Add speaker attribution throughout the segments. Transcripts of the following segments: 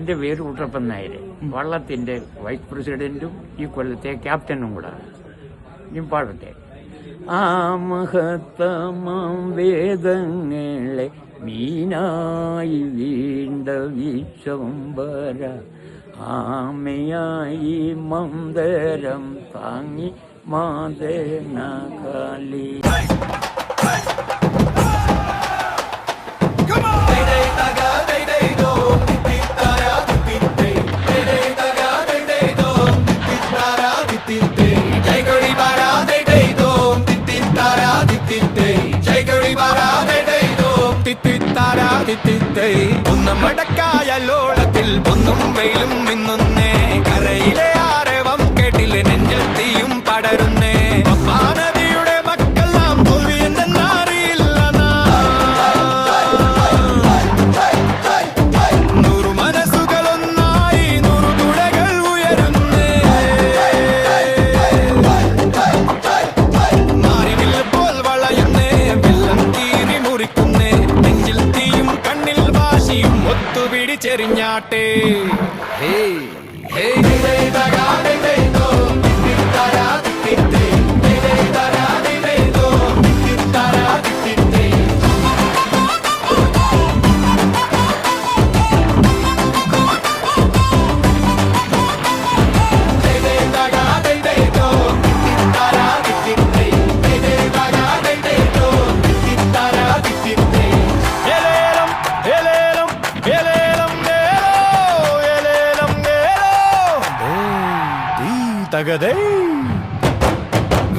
Speaker 1: എൻ്റെ പേര് കുട്ടപ്പൻ നായർ, വള്ളത്തിൻ്റെ വൈസ് പ്രസിഡന്റും ഈ കൊല്ലത്തെ ക്യാപ്റ്റനും കൂടാണ്. ഇനി പാടട്ടെ. ആ മഹത്തമാം വേദങ്ങളെ മീനായി വീണ്ട വിശ്വംബര, ആമയായി മന്ദരം താങ്ങി മാതനാകാലി.
Speaker 2: മടക്കായലോളത്തിൽ ഒന്നും വെയിലും മിന്നുന്നേ, കരയിലെ ആരവം കേട്ടിലെ നെഞ്ചിൽ തീയും പടരുന്നേ. നദിയുടെ മക്കളെല്ലാം തോൽവി എന്തെന്നറിയില്ല, നൂറു മനസ്സുകളൊന്നായി നൂറു തുഴകൾ ഉയരുന്നേ. മാറിവില്ല പോൽ വളയുന്നേ, വെള്ളം തീരി മുറിക്കുന്നേ, നെഞ്ചിൽ തീയും കണ്ണിൽ വാശിയും ഒത്തുപിടിച്ചെറിഞ്ഞാട്ടെ.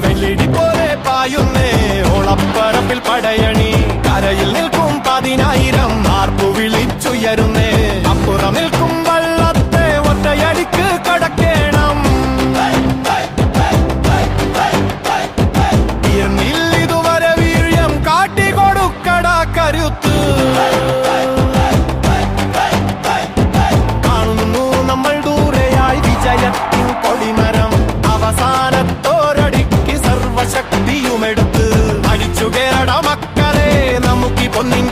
Speaker 2: വെള്ളിടി പോലെ പായുന്നേ ഓളപ്പറമ്പിൽ പടയണി, കരയിൽ നിൽക്കും 10,000 ആർപ്പു വിളിച്ചുയരുന്നേ. അപ്പുറം നിൽക്കും വള്ളത്തെ ഒറ്റയടിക്ക് കടക്കേണം. ഇതുവരെ വീര്യം കാട്ടിക്കൊടുക്കട കരുത്ത്. കാണുന്നു നമ്മൾ ദൂരെയായി വിജയത്തിൻ കൊടിമരം, അവസാനത്തോരടിക്ക് സർവശക്തിയുമെടുത്ത് അടിച്ചു കേറട മക്കളെ, നമുക്കി പൊന്നിൻ